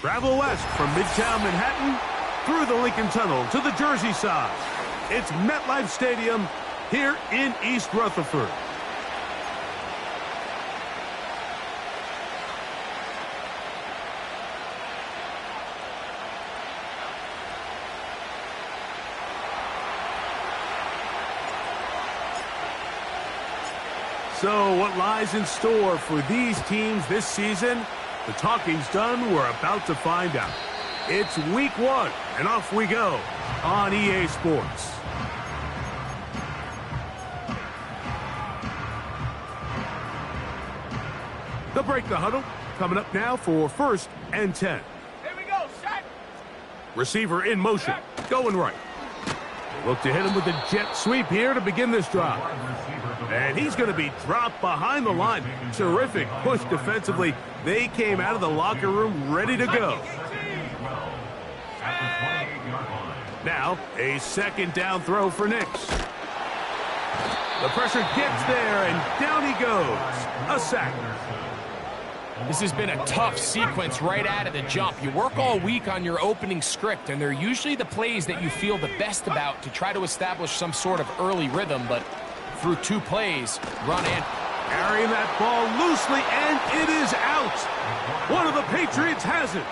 Travel west from Midtown Manhattan through the Lincoln Tunnel to the Jersey side. It's MetLife Stadium here in East Rutherford. So what lies in store for these teams this season? The talking's done. We're about to find out. It's week 1, and off we go on EA Sports. They'll break the huddle. Coming up now for 1st and 10. Here we go, shot. Receiver in motion, going right. Look to hit him with a jet sweep here to begin this drive. And he's going to be dropped behind the line. Terrific push defensively. They came out of the locker room ready to go. Now, a 2nd down throw for Nix. The pressure gets there, and down he goes. A sack. This has been a tough sequence right out of the jump. You work all week on your opening script, and they're usually the plays that you feel the best about to try to establish some sort of early rhythm, but through 2 plays, run in. Carrying that ball loosely, and it is out. One of the Patriots has it.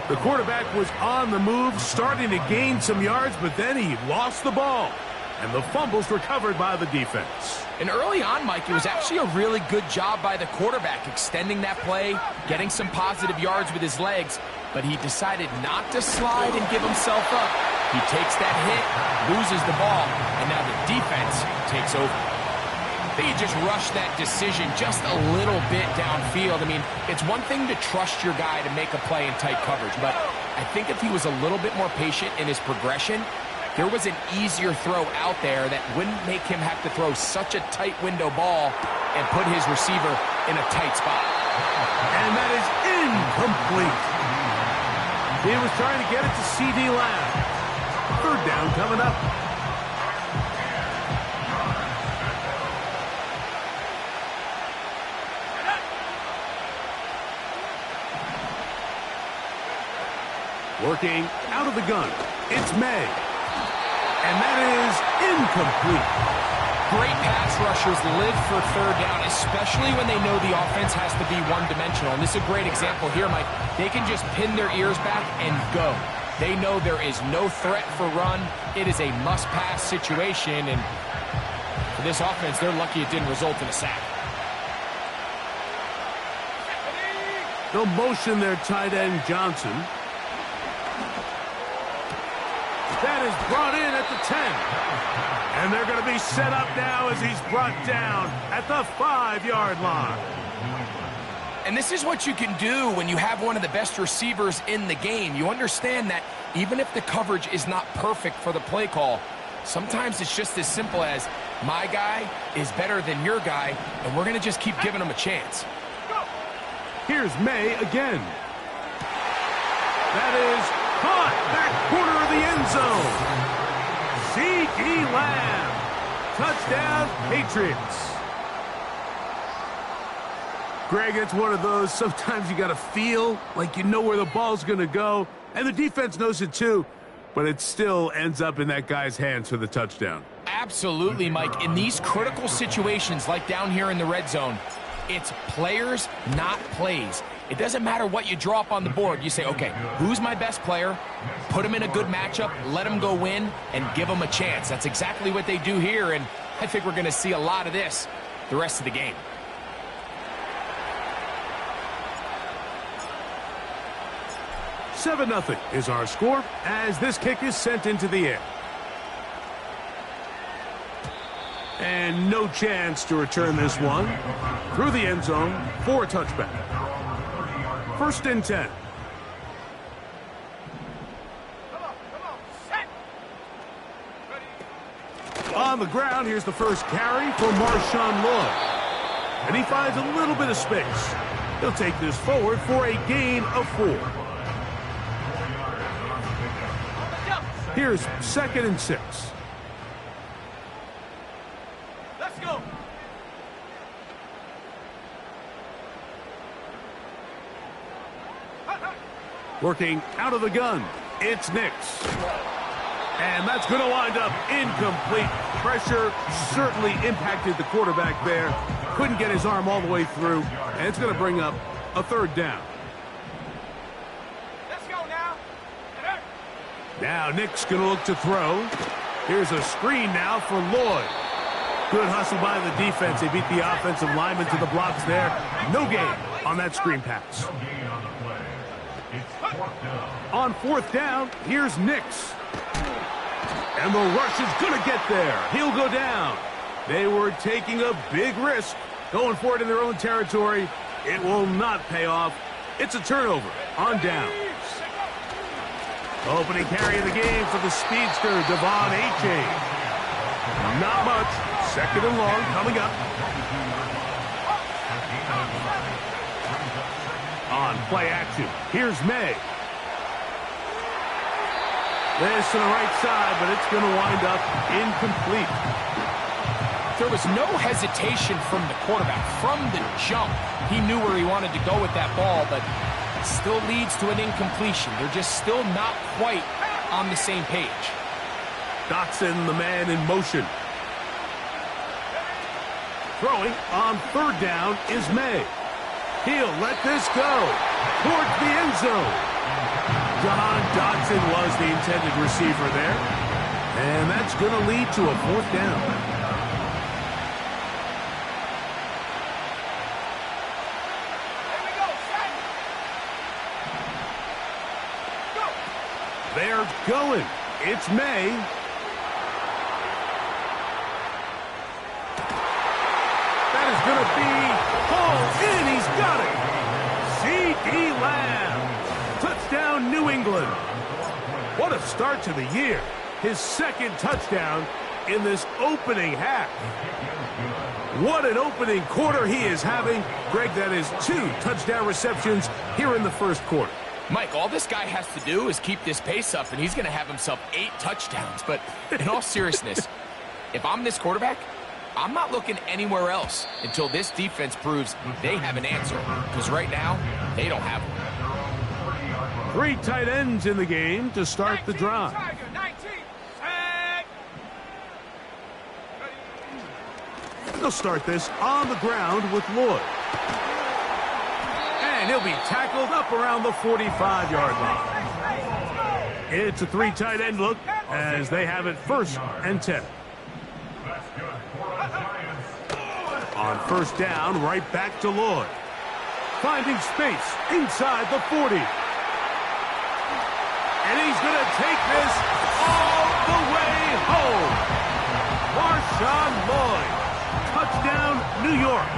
The quarterback was on the move, starting to gain some yards, but then he lost the ball. And the fumble's recovered by the defense. And early on, Mike, it was actually a really good job by the quarterback, extending that play, getting some positive yards with his legs, but he decided not to slide and give himself up. He takes that hit, loses the ball, and now the defense takes over. They just rushed that decision just a little bit downfield. I mean, it's one thing to trust your guy to make a play in tight coverage, but I think if he was a little bit more patient in his progression, there was an easier throw out there that wouldn't make him have to throw such a tight window ball and put his receiver in a tight spot. And that is incomplete. He was trying to get it to C.D. Lamb. 3rd down coming up. Working out of the gun. It's May. And that is incomplete. Great pass rushers live for 3rd down, especially when they know the offense has to be one-dimensional. And this is a great example here, Mike. They can just pin their ears back and go. They know there is no threat for run. It is a must-pass situation, and for this offense, they're lucky it didn't result in a sack. They'll motion their tight end, Johnson. That is brought in at the 10. And they're going to be set up now as he's brought down at the 5-yard line. And this is what you can do when you have one of the best receivers in the game. You understand that even if the coverage is not perfect for the play call, sometimes it's just as simple as my guy is better than your guy, and we're going to just keep giving him a chance. Here's May again. That is caught back corner of the end zone. C.D. Lamb. Touchdown, Patriots. Greg, it's one of those, sometimes you got to feel like you know where the ball's going to go, and the defense knows it too, but it still ends up in that guy's hands for the touchdown. Absolutely, Mike. In these critical situations, like down here in the red zone, it's players, not plays. It doesn't matter what you draw up on the board. You say, okay, who's my best player? Put him in a good matchup, let him go win, and give him a chance. That's exactly what they do here, and I think we're going to see a lot of this the rest of the game. "7-0 is our score as this kick is sent into the air. And no chance to return this one through the end zone for a touchback. 1st and 10. On the ground, here's the first carry for Marshawn Lloyd. And he finds a little bit of space. He'll take this forward for a gain of 4. Here's 2nd and 6. Let's go. Working out of the gun, it's Nix. And that's going to wind up incomplete. Pressure certainly impacted the quarterback there. Couldn't get his arm all the way through. And it's going to bring up a third down. Let's go now. Now Nick's going to look to throw. Here's a screen now for Lloyd. Good hustle by the defense. They beat the offensive lineman to the blocks there. No gain on that screen pass. On fourth down, here's Nix. And the rush is going to get there. He'll go down. They were taking a big risk, going for it in their own territory. It will not pay off. It's a turnover on downs. Opening carry of the game for the speedster, Devon Achane. Not much. Second and long coming up. On play action, here's May. This to the right side, but it's going to wind up incomplete. There was no hesitation from the quarterback. From the jump, he knew where he wanted to go with that ball, but it still leads to an incompletion. They're just still not quite on the same page. Dotson, the man in motion. Throwing on third down is May. He'll let this go towards the end zone. John Dotson was the intended receiver there. And that's going to lead to a fourth down. They're going. It's May. That is going to be pulled in. He's got it. C.D. Lamb. Touchdown, New England. What a start to the year. His second touchdown in this opening half. What an opening quarter he is having. Greg, that is 2 touchdown receptions here in the first quarter. Mike, all this guy has to do is keep this pace up, and he's going to have himself 8 touchdowns. But in all seriousness, if I'm this quarterback, I'm not looking anywhere else until this defense proves they have an answer. Because right now, they don't have one. 3 tight ends in the game to start the drive. They'll start this on the ground with Lloyd. And he'll be tackled up around the 45-yard line. It's a 3 tight end look as they have it 1st and 10. On first down, right back to Lloyd. Finding space inside the 40. And he's going to take this all the way home. Marshawn Lloyd. Touchdown, New York.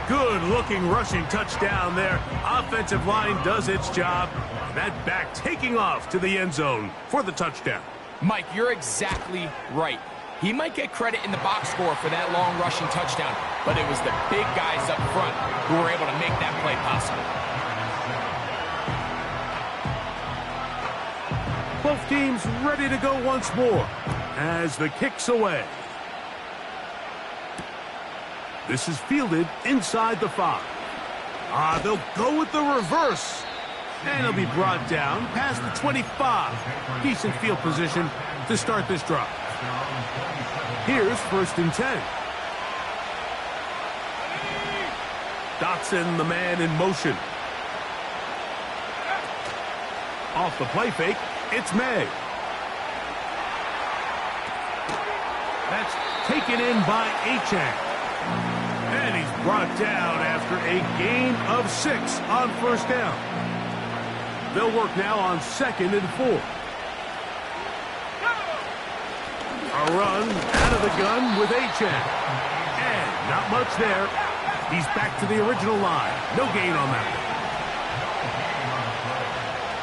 Good-looking rushing touchdown there. Offensive line does its job. That back taking off to the end zone for the touchdown. Mike, you're exactly right. He might get credit in the box score for that long rushing touchdown, but it was the big guys up front who were able to make that play possible. Both teams ready to go once more as the kick's away. This is fielded inside the 5. They'll go with the reverse. And he'll be brought down past the 25. Decent field position to start this drive. Here's 1st and 10. Dotson, the man in motion. Off the play fake, it's May. That's taken in by Achane. And he's brought down after a gain of 6 on first down. They'll work now on 2nd and 4. A run out of the gun with Achane. And not much there. He's back to the original line. No gain on that one.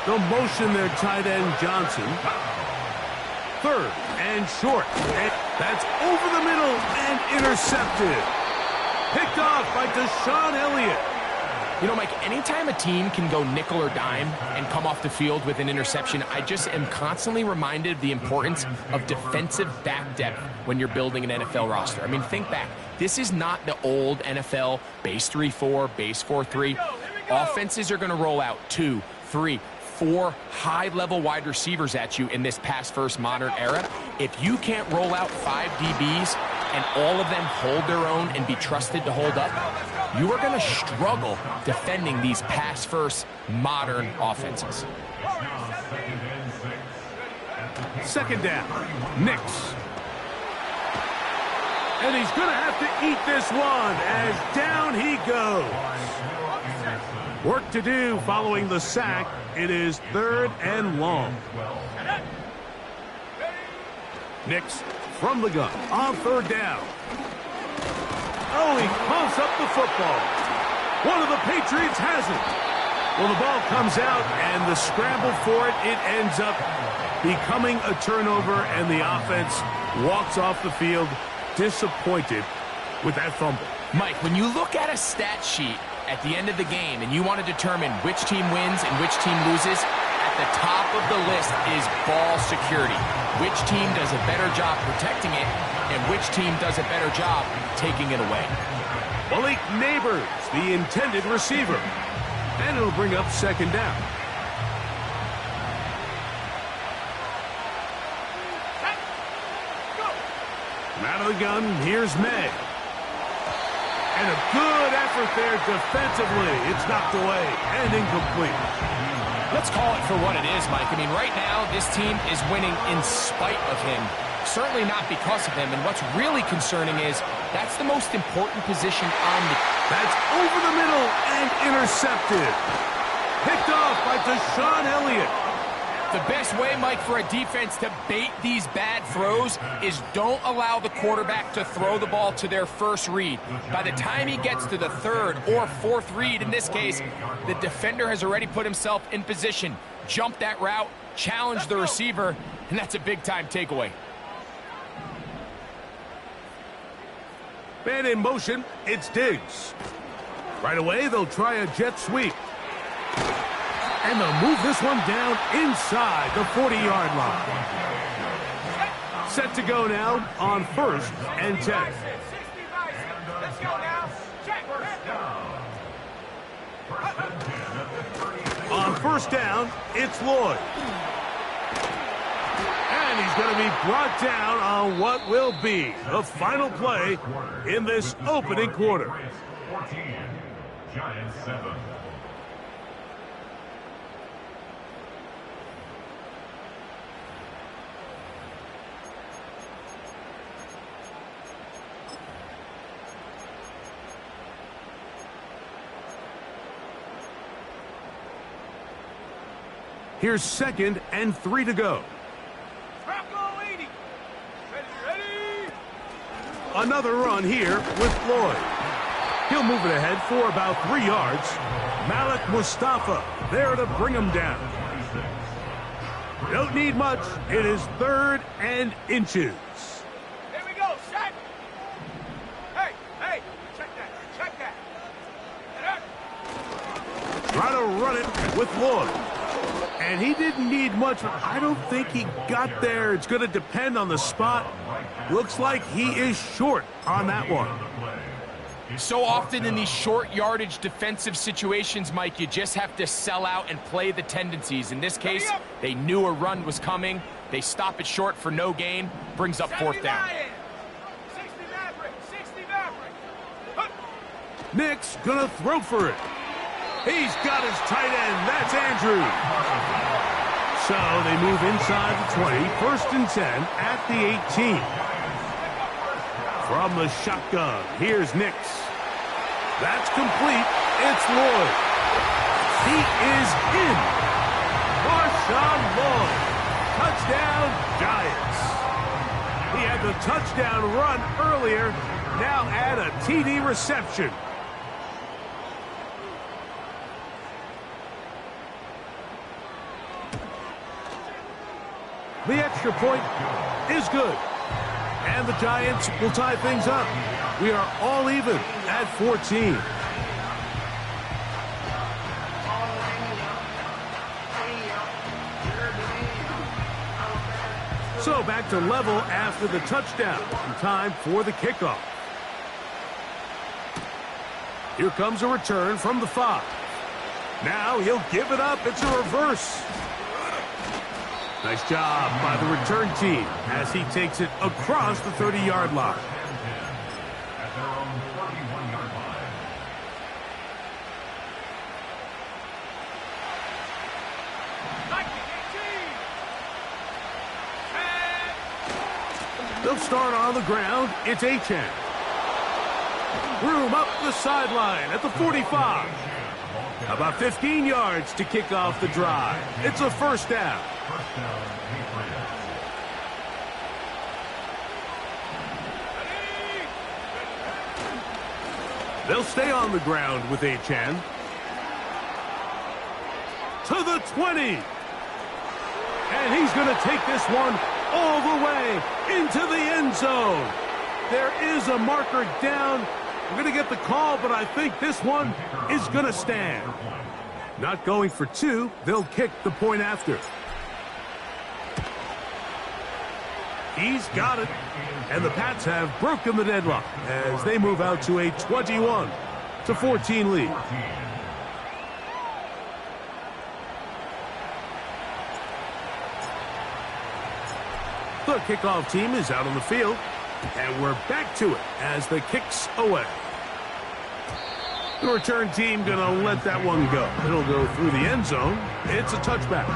They'll motion their tight end Johnson. 3rd and short. And that's over the middle and intercepted. Picked off by Deshaun Elliott. You know, Mike, anytime a team can go nickel or dime and come off the field with an interception, I just am constantly reminded of the importance of defensive back depth when you're building an NFL roster. I mean, think back. This is not the old NFL base 3-4, base 4-3. Offenses are going to roll out 2, 4 high-level wide receivers at you in this pass-first modern era. If you can't roll out 5 DBs and all of them hold their own and be trusted to hold up, you are going to struggle defending these pass-first modern offenses. Second down, Nix. And he's going to have to eat this one as down he goes. Work to do following the sack. It is 3rd and long. Nix from the gun on 3rd down. Oh, he pumps up the football. One of the Patriots has it. Well, the ball comes out, and the scramble for it, it ends up becoming a turnover, and the offense walks off the field disappointed with that fumble. Mike, when you look at a stat sheet at the end of the game and you want to determine which team wins and which team loses, at the top of the list is ball security. Which team does a better job protecting it and which team does a better job taking it away. Malik Neighbors, the intended receiver. And it'll bring up 2nd down. Out of the gun, here's May. And a good effort there defensively. It's knocked away and incomplete. Let's call it for what it is, Mike. I mean, right now, this team is winning in spite of him. Certainly not because of him. And what's really concerning is that's the most important position on the... That's over the middle and intercepted. Picked off by Deshaun Elliott. The best way, Mike, for a defense to bait these bad throws is don't allow the quarterback to throw the ball to their first read. By the time he gets to the 3rd or 4th read, in this case, the defender has already put himself in position, jump that route, challenge the receiver, and that's a big-time takeaway. Man in motion, it's Diggs. Right away, they'll try a jet sweep. And they'll move this one down inside the 40-yard line. Set to go now on 1st and 10. Let's go now. Check. On 1st down, it's Lloyd. And he's going to be brought down on what will be the final play in this opening quarter. 14, Giants 7. Here's 2nd and 3 to go. Bronco 80. Ready. Another run here with Lloyd. He'll move it ahead for about 3 yards. Malik Mustafa there to bring him down. Don't need much. It is 3rd and inches. Here we go. Shot. Hey. Check that. Try to run it with Lloyd. And he didn't need much, but I don't think he got there. It's going to depend on the spot. Looks like he is short on that one. So often in these short yardage defensive situations, Mike, you just have to sell out and play the tendencies. In this case, they knew a run was coming. They stop it short for no gain. Brings up 4th down. 60 Maverick. Nick's going to throw for it. He's got his tight end. That's Andrew. So they move inside the 20. 1st and 10 at the 18. From the shotgun, here's Nix. That's complete. It's Lloyd. He is in. Marshawn Lloyd. Touchdown, Giants. He had the touchdown run earlier. Now add a TD reception. The extra point is good. And the Giants will tie things up. We are all even at 14. So back to level after the touchdown. In time for the kickoff. Here comes a return from the 5. Now he'll give it up. It's a reverse. Nice job by the return team as he takes it across the 30-yard line. At their own 31-yard line. They'll start on the ground. It's Achan. Room up the sideline at the 45. About 15 yards to kick off the drive. It's a first down. First down, Patriots. They'll stay on the ground with Achan. To the 20. And he's going to take this one all the way into the end zone. There is a marker down. We're going to get the call, but I think this one is going to stand. Not going for two. They'll kick the point after. He's got it. And the Pats have broken the deadlock as they move out to a 21-14 lead. The kickoff team is out on the field. And we're back to it as the kick's away. The return team going to let that one go. It'll go through the end zone. It's a touchback.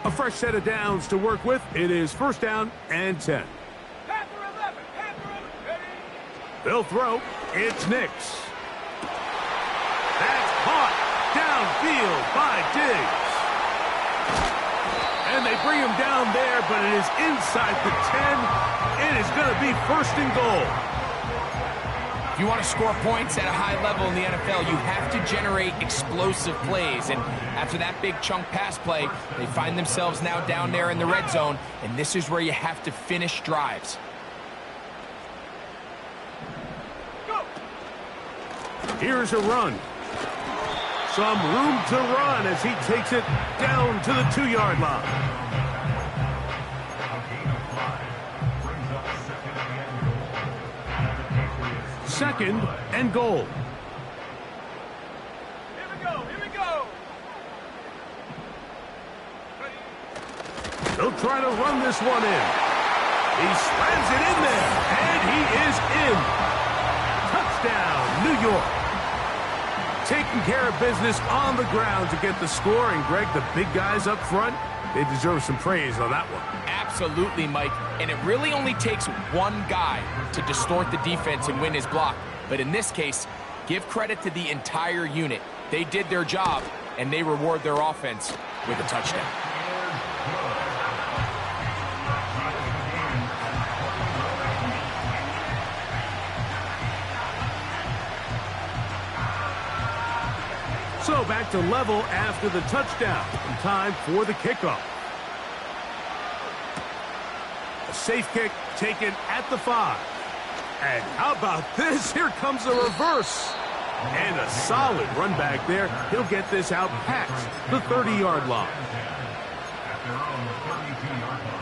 A fresh set of downs to work with. It is first down and 10. They'll throw. It's Nix. That's caught downfield by Diggs. And they bring him down there, but it is inside the 10. It is going to be first and goal. If you want to score points at a high level in the NFL, you have to generate explosive plays. And after that big chunk pass play, they find themselves now down there in the red zone. And this is where you have to finish drives. Here's a run. Some room to run as he takes it down to the 2-yard line. A gain of 5 brings up Second and goal. Here we go, here we go. They'll try to run this one in. He slams it in there, and he is in. Touchdown, New York. Taking care of business on the ground to get the score. And, Greg, the big guys up front, they deserve some praise on that one. Absolutely, Mike. And it really only takes one guy to distort the defense and win his block. But in this case, give credit to the entire unit. They did their job, and they reward their offense with a touchdown. So back to level after the touchdown. And time for the kickoff. A safe kick taken at the 5. And how about this? Here comes a reverse. And a solid run back there. He'll get this out past the 30-yard line. At their own 32-yard line.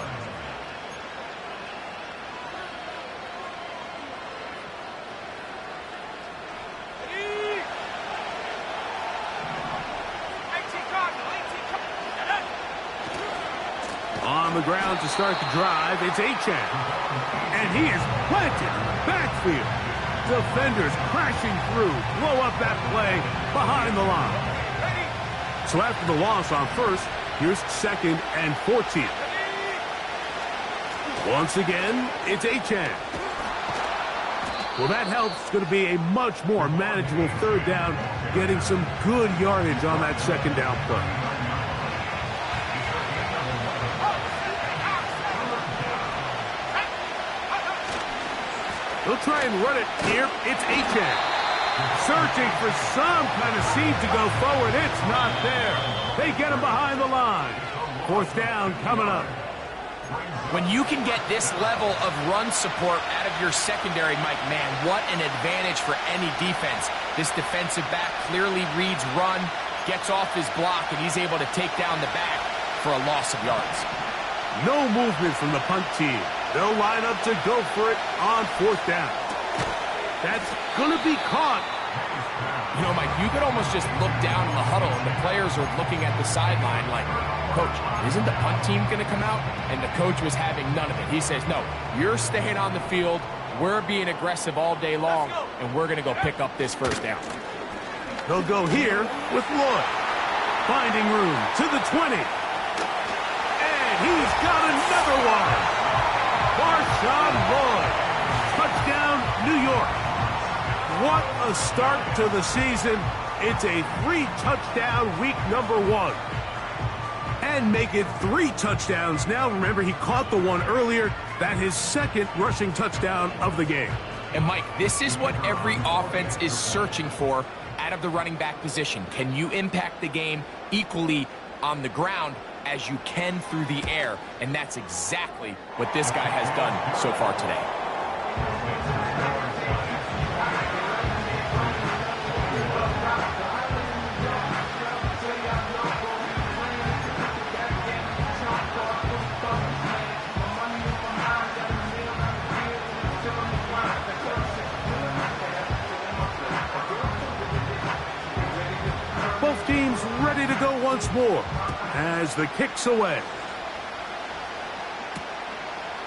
On the ground to start the drive, it's Achan. And he is planted in the backfield. Defenders crashing through, blow up that play behind the line. So after the loss on first, here's second and 14. Once again, it's Achan. Well, that helps. It's going to be a much more manageable third down, getting some good yardage on that second down play. They'll try and run it here. It's Achan. Searching for some kind of seed to go forward. It's not there. They get him behind the line. Fourth down coming up. When you can get this level of run support out of your secondary, Mike, man, what an advantage for any defense. This defensive back clearly reads run, gets off his block, and he's able to take down the back for a loss of yards. No movement from the punt team. They'll line up to go for it on fourth down. That's going to be caught. You know, Mike, you could almost just look down in the huddle, and the players are looking at the sideline like, Coach, isn't the punt team going to come out? And the coach was having none of it. He says, no, you're staying on the field. We're being aggressive all day long, and we're going to go pick up this first down. They'll go here with Lloyd. Finding room to the 20. And he's got another one. Marshawn Lloyd. Touchdown, New York. What a start to the season. It's a 3-touchdown week number 1. And make it 3 touchdowns now. Remember, he caught the one earlier. That his second rushing touchdown of the game. And, Mike, this is what every offense is searching for out of the running back position. Can you impact the game equally on the ground as you can through the air? And that's exactly what this guy has done so far today. Both teams ready to go once more as the kick's away.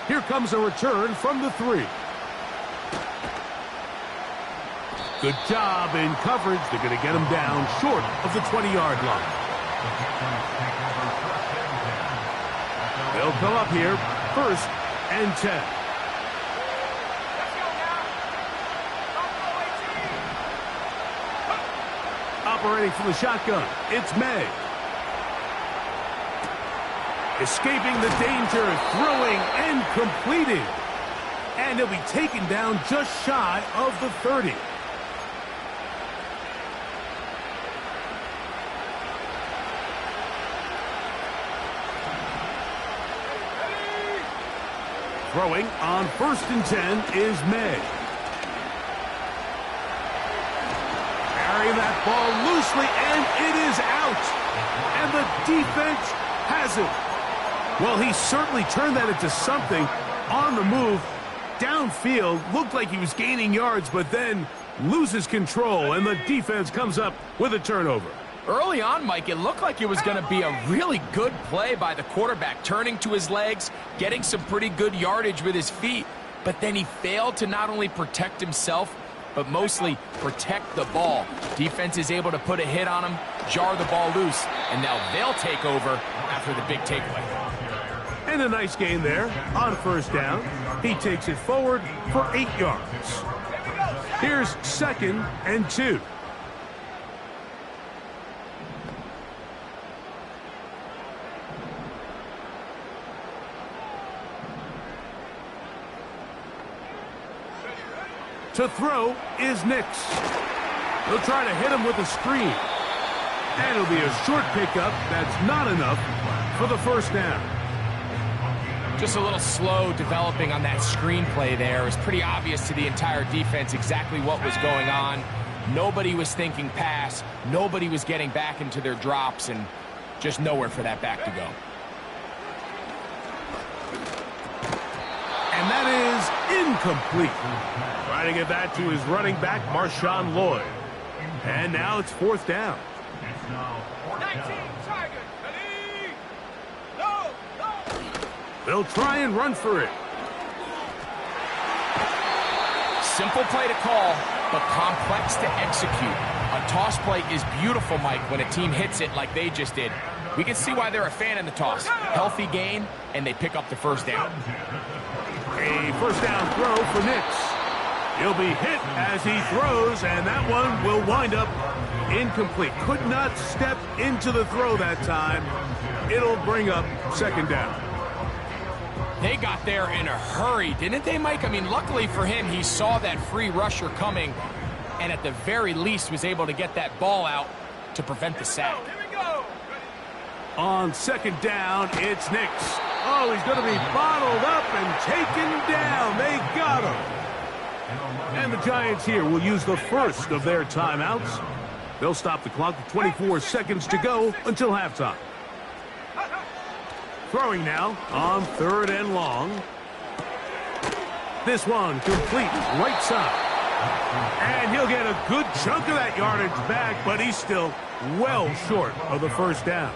Here comes a return from the 3. Good job in coverage. They're going to get him down short of the 20-yard line. They'll come up here, 1st and 10. Operating from the shotgun, it's May. Escaping the danger, throwing and completing. And he'll be taken down just shy of the 30. Throwing on 1st and 10 is May. Carrying that ball loosely, and it is out. And the defense has it. Well, he certainly turned that into something on the move. Downfield, looked like he was gaining yards, but then loses control, and the defense comes up with a turnover. Early on, Mike, it looked like it was going to be a really good play by the quarterback, turning to his legs, getting some pretty good yardage with his feet, but then he failed to not only protect himself, but mostly protect the ball. Defense is able to put a hit on him, jar the ball loose, and now they'll take over after the big takeaway. And a nice gain there on 1st down. He takes it forward for 8 yards. Here's 2nd and 2. To throw is Nix. He'll try to hit him with a screen. And it'll be a short pickup. That's not enough for the 1st down. Just a little slow developing on that screenplay there. It was pretty obvious to the entire defense exactly what was going on. Nobody was thinking pass. Nobody was getting back into their drops, and just nowhere for that back to go. And that is incomplete. Trying to get that to his running back, Marshawn Lloyd. And now it's 4th down. 19, Tiger. Ready? Go, go. They'll try and run for it. Simple play to call, but complex to execute. A toss play is beautiful, Mike, when a team hits it like they just did. We can see why they're a fan in the toss. Healthy gain, and they pick up the 1st down. A 1st down throw for Nix. He'll be hit as he throws, and that one will wind up incomplete. Could not step into the throw that time. It'll bring up 2nd down. They got there in a hurry, didn't they, Mike? I mean, luckily for him, he saw that free rusher coming, and at the very least was able to get that ball out to prevent the sack. Here we go. On 2nd down, it's Nix. Oh, he's going to be bottled up and taken down. They got him. And the Giants here will use the first of their timeouts. They'll stop the clock with 24 seconds to go until halftime. Throwing now on 3rd and long. This one complete right side. And he'll get a good chunk of that yardage back, but he's still well short of the first down.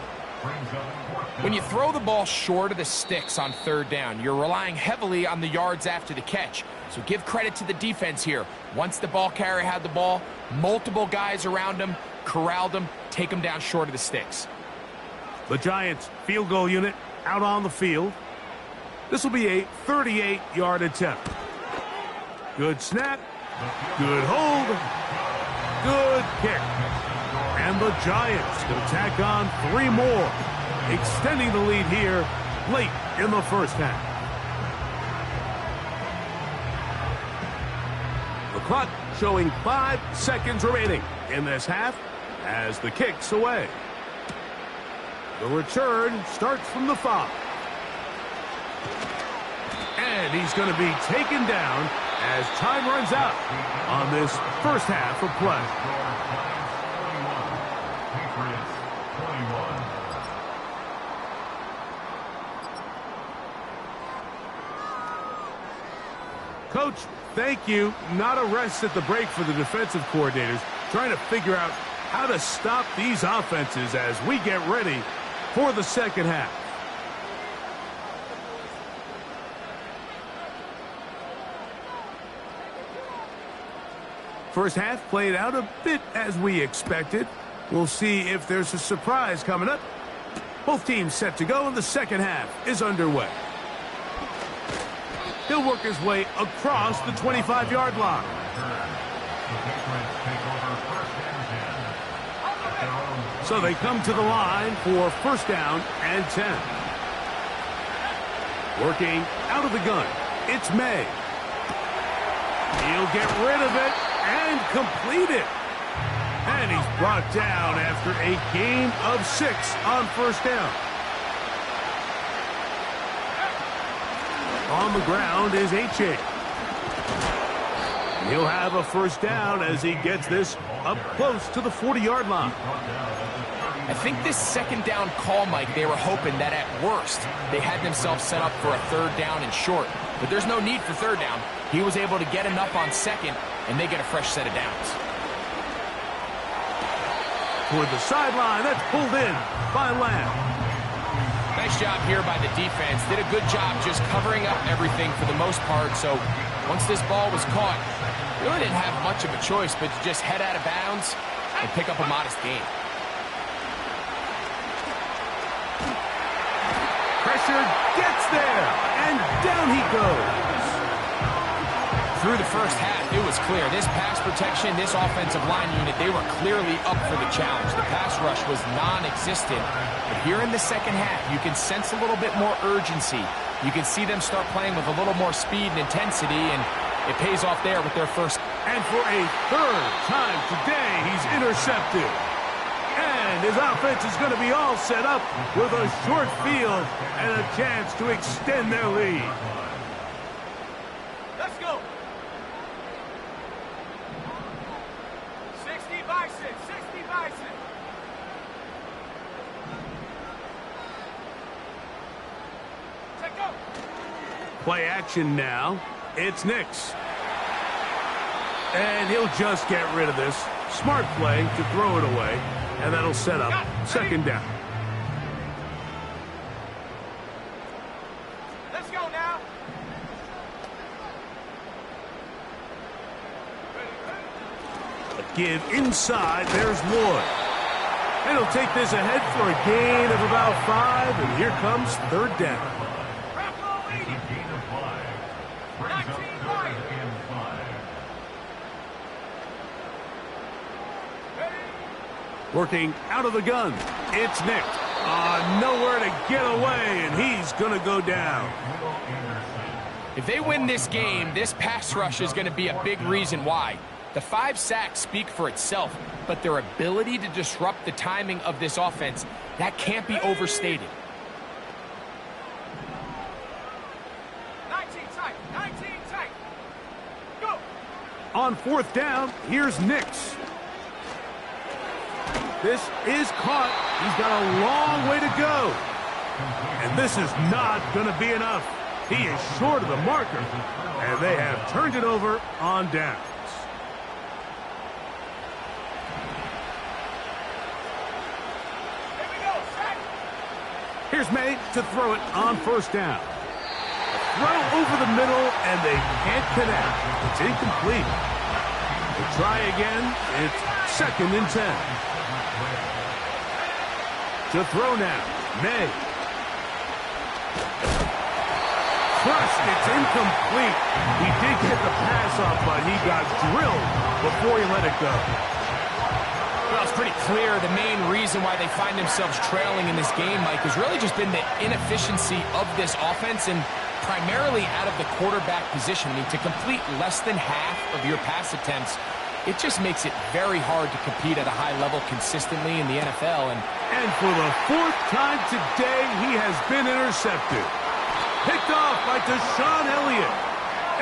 When you throw the ball short of the sticks on third down, you're relying heavily on the yards after the catch. So give credit to the defense here. Once the ball carrier had the ball, multiple guys around him, corralled him, take him down short of the sticks. The Giants field goal unit out on the field. This will be a 38-yard attempt. Good snap. Good hold. Good kick. And the Giants will tack on 3 more, extending the lead here late in the first half. The clock showing 5 seconds remaining in this half as the kick's away. The return starts from the 5. And he's going to be taken down as time runs out on this first half of play. Coach, thank you. Not a rest at the break for the defensive coordinators, trying to figure out how to stop these offenses as we get ready for the second half. First half played out a bit as we expected. We'll see if there's a surprise coming up. Both teams set to go, and the second half is underway. He'll work his way across the 25-yard line. So they come to the line for first down and 10. Working out of the gun, it's May. He'll get rid of it and complete it. And he's brought down after a gain of 6 on first down. On the ground is H.A. He'll have a first down as he gets this up close to the 40-yard line. I think this second down call, Mike, they were hoping that at worst they had themselves set up for a third down and short. But there's no need for third down. He was able to get enough on second, and they get a fresh set of downs. Toward the sideline, that's pulled in by Lamb. Nice job here by the defense. Did a good job just covering up everything for the most part. So once this ball was caught, really didn't have much of a choice but to just head out of bounds and pick up a modest gain. Pressure gets there, and down he goes. Through the first half, it was clear. This pass protection, this offensive line unit, they were clearly up for the challenge. The pass rush was non-existent. But here in the second half, you can sense a little bit more urgency. You can see them start playing with a little more speed and intensity, and it pays off there with their first. And for a third time today, he's intercepted. And his offense is going to be all set up with a short field and a chance to extend their lead. Let's go. 60 by 6, 60 by 6. Check go. Play action now. It's Nix. And he'll just get rid of this. Smart play to throw it away. And that'll set up second down. Let's go now. A give inside. There's Lloyd. And he'll take this ahead for a gain of about 5. And here comes third down. Working out of the gun, it's Nick. Nowhere to get away, and he's going to go down. If they win this game, this pass rush is going to be a big reason why. The 5 sacks speak for itself, but their ability to disrupt the timing of this offense, that can't be overstated. 19 tight, 19 tight. Go. On fourth down, here's Nix. This is caught. He's got a long way to go. And this is not going to be enough. He is short of the marker. And they have turned it over on downs. Here's May to throw it on first down. Throw over the middle, and they can't connect. It's incomplete. They try again. It's 2nd and 10. To throw now, May. Crushed. It's incomplete. He did get the pass off, but he got drilled before he let it go. Well, it's pretty clear the main reason why they find themselves trailing in this game, Mike, has really just been the inefficiency of this offense and primarily out of the quarterback position. I mean, to complete less than half of your pass attempts, it just makes it very hard to compete at a high level consistently in the NFL. And for the 4th time today, he has been intercepted. Picked off by Deshaun Elliott.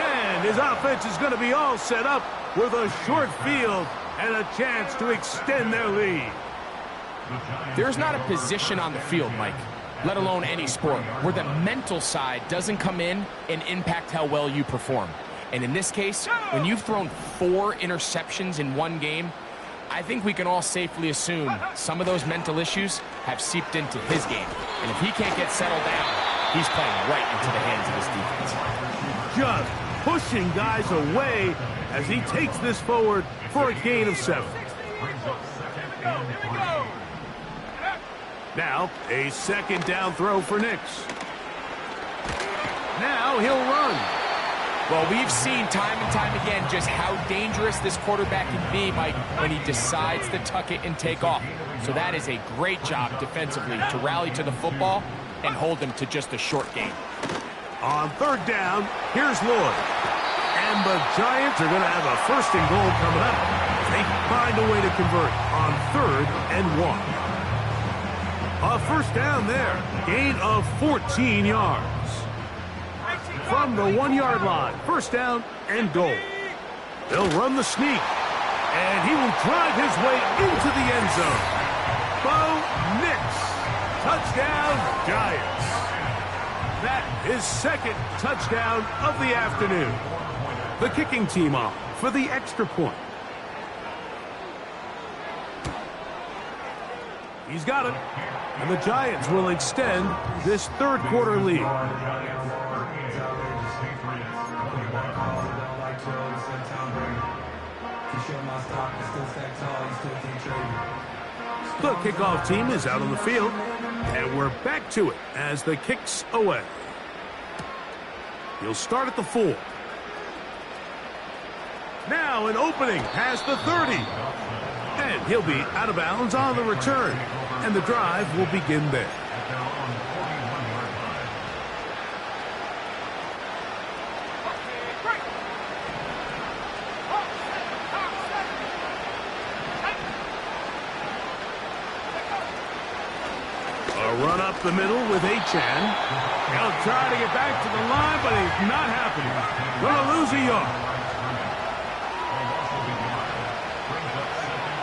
And his offense is going to be all set up with a short field and a chance to extend their lead. There's not a position on the field, Mike, let alone any sport, where the mental side doesn't come in and impact how well you perform. And in this case, when you've thrown 4 interceptions in one game, I think we can all safely assume some of those mental issues have seeped into his game. And if he can't get settled down, he's playing right into the hands of his defense. Just pushing guys away as he takes this forward for a gain of 7. Now, a 2nd down throw for Nix. Now he'll run. Well, we've seen time and time again just how dangerous this quarterback can be, Mike, when he decides to tuck it and take off. So that is a great job defensively to rally to the football and hold them to just a short game. On 3rd down, here's Lloyd. And the Giants are going to have a 1st and goal coming up. They find a way to convert on 3rd and 1. A 1st down there. Gain of 14 yards. From the 1-yard line. 1st down and goal. They'll run the sneak. And he will drive his way into the end zone. Bo Nix. Touchdown, Giants. That is 2nd touchdown of the afternoon. The kicking team off for the extra point. He's got it. And the Giants will extend this 3rd quarter lead. The kickoff team is out on the field, and we're back to it as the kick's away. He'll start at the 4. Now an opening past the 30. And he'll be out of bounds on the return, and the drive will begin there. Run up the middle with Achan. He'll try to get back to the line, but it's not happening. Going to lose a yard.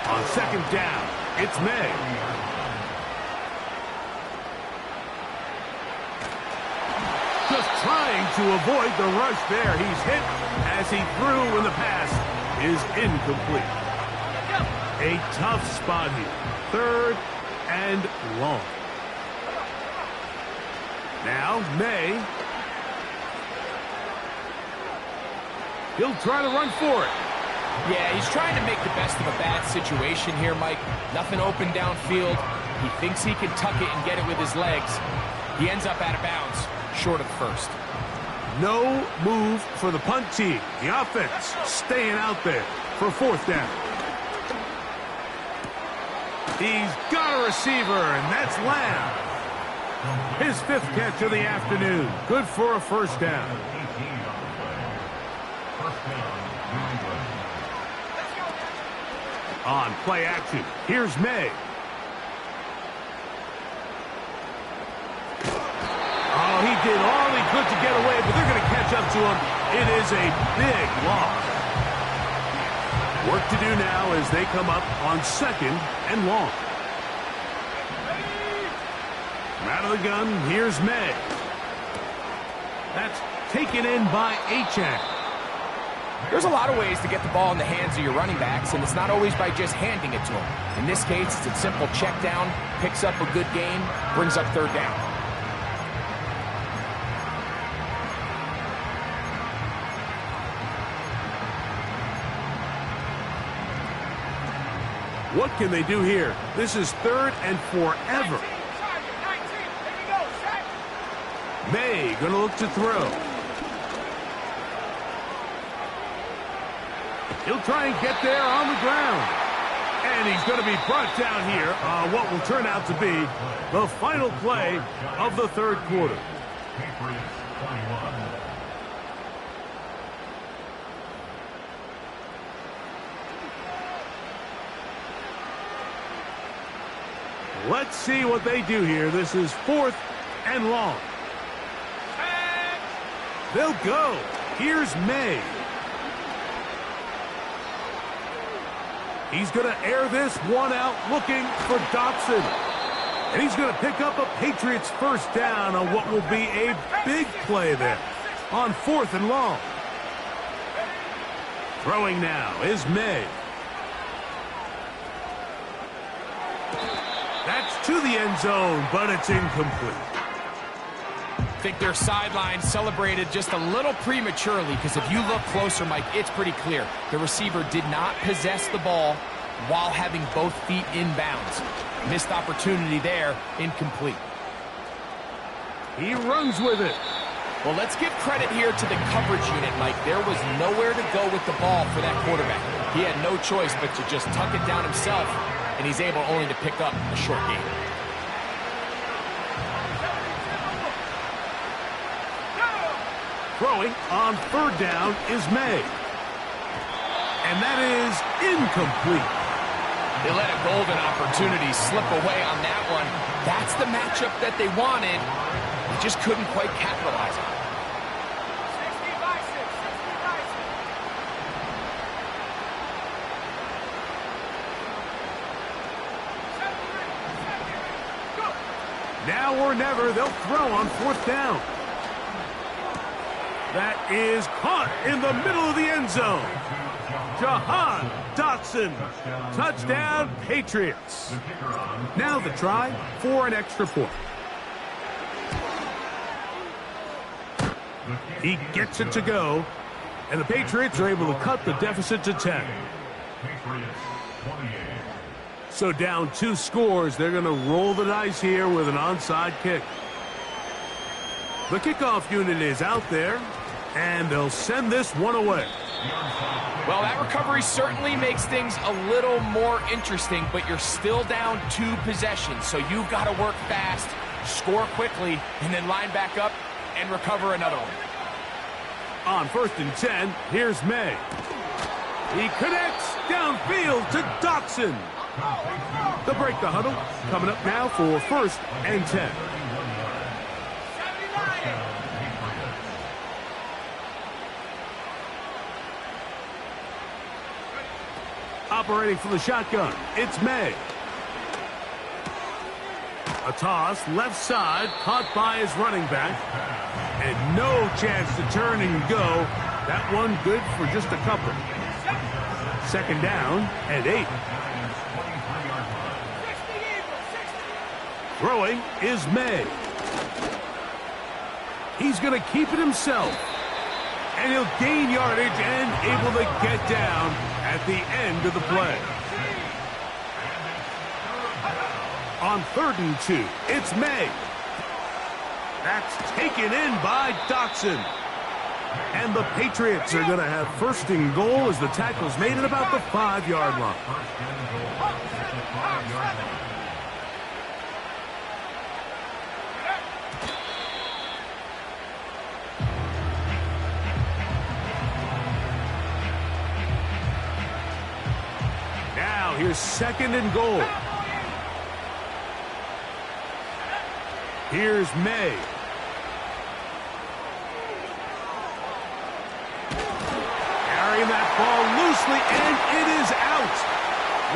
On 2nd down, it's May. Just trying to avoid the rush there. He's hit as he threw when the pass is incomplete. A tough spot here. 3rd and long. Now, May. He'll try to run for it. Yeah, he's trying to make the best of a bad situation here, Mike. Nothing open downfield. He thinks he can tuck it and get it with his legs. He ends up out of bounds, short of 1st. No move for the punt team. The offense staying out there for 4th down. He's got a receiver, and that's Lamb. His 5th catch of the afternoon. Good for a 1st down. On play action, here's May. Oh, he did all he could to get away, but they're going to catch up to him. It is a big loss. Work to do now as they come up on 2nd and long. Out of the gun, here's May. That's taken in by Achan. There's a lot of ways to get the ball in the hands of your running backs, and it's not always by just handing it to them. In this case, it's a simple check down, picks up a good gain, brings up 3rd down. What can they do here? This is third and forever. 19, target, 19. Here we go, set. May gonna look to throw. He'll try and get there on the ground. And he's going to be brought down here on what will turn out to be the final play of the third quarter. Patriots 21. Let's see what they do here. This is fourth and long. They'll go. Here's May. He's going to air this one out looking for Dotson. And he's going to pick up a Patriots first down on what will be a big play there on fourth and long. Throwing now is May. That's to the end zone, but it's incomplete. I think their sideline celebrated just a little prematurely, because if you look closer, Mike, it's pretty clear. The receiver did not possess the ball while having both feet in bounds. Missed opportunity there, incomplete. He runs with it. Well, let's give credit here to the coverage unit, Mike. There was nowhere to go with the ball for that quarterback. He had no choice but to just tuck it down himself, and he's able only to pick up a short gain. Throwing on third down is May. And that is incomplete. They let a golden opportunity slip away on that one. That's the matchup that they wanted. They just couldn't quite capitalize on it. 60 by 6, 60 by 6. 7-3, 7-3. Go. Now or never, they'll throw on fourth down. That is caught in the middle of the end zone. Jahan Dotson. Touchdown, Patriots. Now the try for an extra point. He gets it to go, and the Patriots are able to cut the deficit to 10. Patriots 28. So down 2 scores, they're going to roll the dice here with an onside kick. The kickoff unit is out there, and they'll send this one away. Well, that recovery certainly makes things a little more interesting, but you're still down 2 possessions, so you've got to work fast, score quickly, and then line back up and recover another one. On first and 10, here's May. He connects downfield to Dotson. They'll break the huddle. Coming up now for first and 10. Operating from the shotgun, it's May. A toss, left side, caught by his running back. And no chance to turn and go. That one good for just a couple. Second down and 8. Throwing is May. He's going to keep it himself. And he'll gain yardage and able to get down at the end of the play. On third and 2, it's May. That's taken in by Dotson. And the Patriots are going to have first and goal as the tackle's made at about the 5-yard line. Now here's second and goal. Here's May. Carrying that ball loosely, and it is out.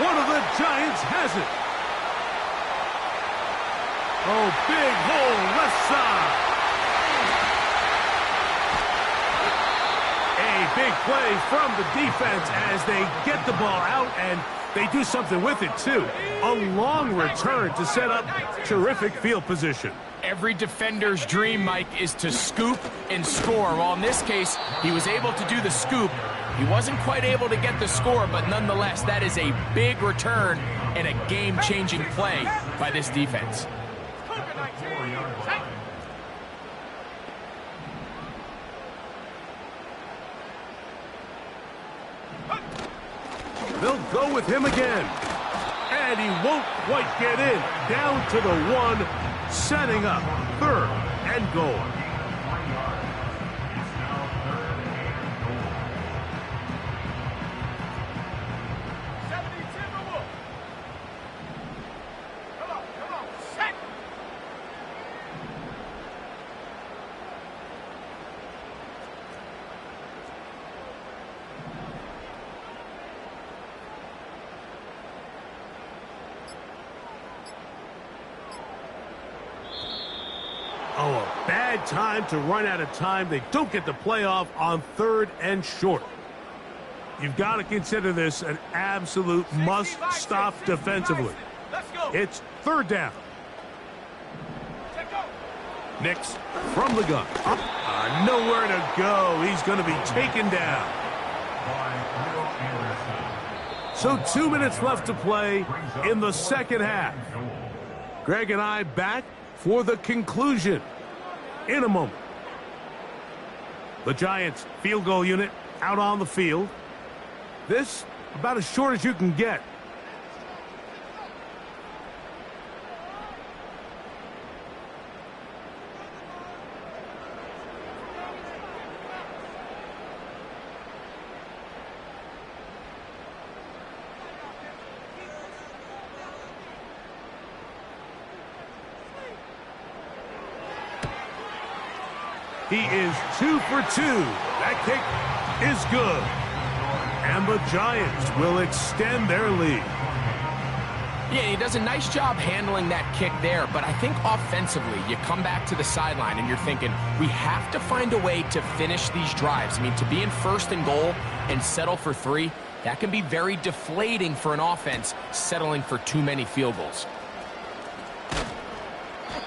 One of the Giants has it. Oh, big hole left side. A big play from the defense as they get the ball out, and They do something with it, too. A long return to set up terrific field position. Every defender's dream, Mike, is to scoop and score. Well, in this case, he was able to do the scoop. He wasn't quite able to get the score, but nonetheless, that is a big return and a game-changing play by this defense. They'll go with him again. And he won't quite get in. Down to the 1, setting up 3rd and goal. Oh, a bad time to run out of time. They don't get the playoff on 3rd and short. You've got to consider this an absolute must-stop defensively. It's 3rd down. Nix from the gun. Nowhere to go. He's going to be taken down. So 2 minutes left to play in the second half. Greg and I back for the conclusion in a moment. The Giants field goal unit out on the field. This about as short as you can get. He is 2 for 2. That kick is good. And the Giants will extend their lead. Yeah, he does a nice job handling that kick there, but I think offensively, you come back to the sideline and you're thinking, we have to find a way to finish these drives. I mean, to be in 1st and goal and settle for 3, that can be very deflating for an offense settling for too many field goals.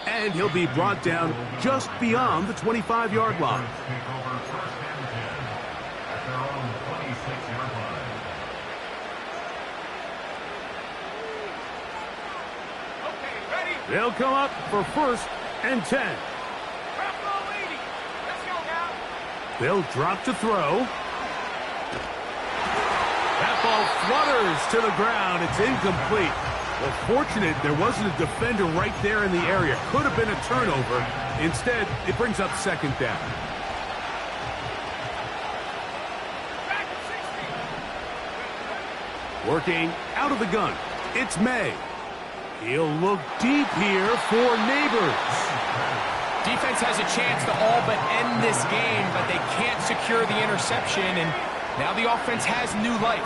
And he'll be brought down just beyond the 25-yard line. They'll come up for 1st and 10. They'll drop to throw. That ball flutters to the ground. It's incomplete. Well, fortunate there wasn't a defender right there in the area. Could have been a turnover. Instead, it brings up 2nd down. Working out of the gun, it's May. He'll look deep here for Neighbors. Defense has a chance to all but end this game, but they can't secure the interception, and now the offense has new life.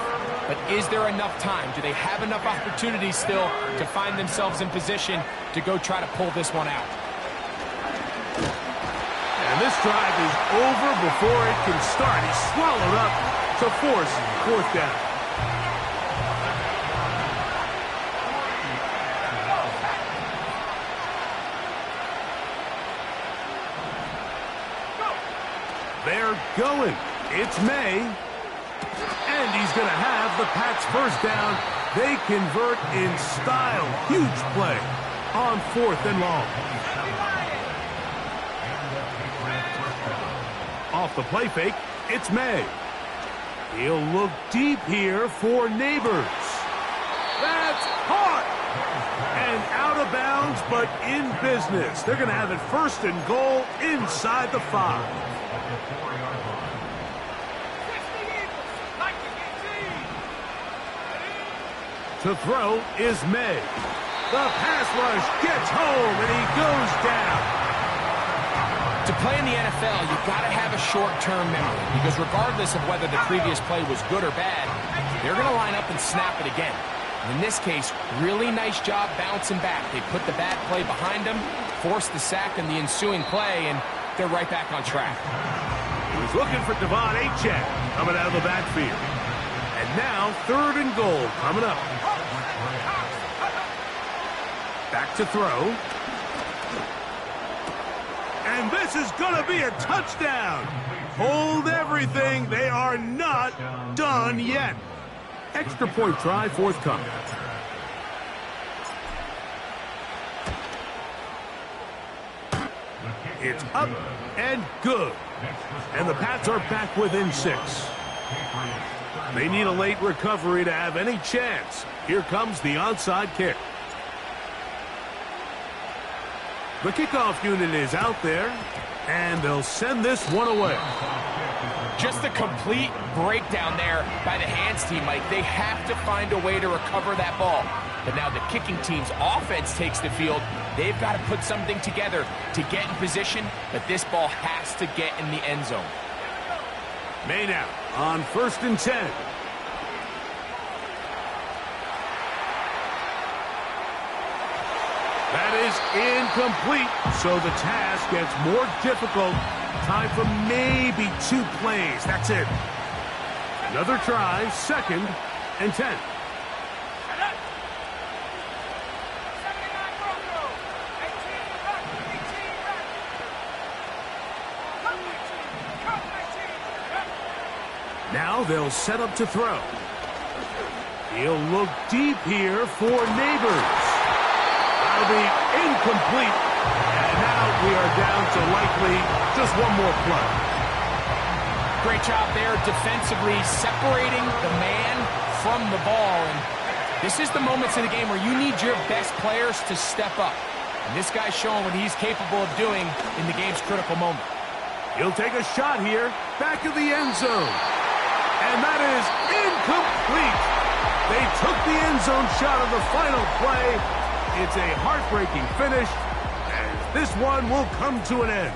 But is there enough time? Do they have enough opportunities still to find themselves in position to go try to pull this one out? And this drive is over before it can start. He's swallowed up to force 4th down. They're going. It's May. And he's going to have the Pats' 1st down. They convert in style. Huge play on 4th and long. Off the play fake, it's May. He'll look deep here for Neighbors. That's caught! And out of bounds, but in business. They're going to have it 1st and goal inside the 5. To throw is May. The pass rush gets home, and he goes down. To play in the NFL, you've got to have a short-term memory, because regardless of whether the previous play was good or bad, they're going to line up and snap it again. In this case, really nice job bouncing back. They put the bad play behind them, forced the sack in the ensuing play, and they're right back on track. He's looking for Devon Achek coming out of the backfield. And now 3rd and goal coming up. Back to throw. And this is going to be a touchdown. Hold everything. They are not done yet. Extra point try forthcoming. It's up and good. And the Pats are back within 6. They need a late recovery to have any chance. Here comes the onside kick. The kickoff unit is out there, and they'll send this one away. Just a complete breakdown there by the hands team, Mike. They have to find a way to recover that ball. But now the kicking team's offense takes the field. They've got to put something together to get in position, but this ball has to get in the end zone. Main out on 1st and 10. That is incomplete, so the task gets more difficult. Time for maybe 2 plays. That's it. Another try, 2nd and 10. Now they'll set up to throw. He'll look deep here for Neighbors. That'll be incomplete. And now we are down to likely just one more play. Great job there defensively separating the man from the ball. And this is the moments in the game where you need your best players to step up. And this guy's showing what he's capable of doing in the game's critical moment. He'll take a shot here, back of the end zone. And that is incomplete. They took the end zone shot of the final play. It's a heartbreaking finish, as this one will come to an end.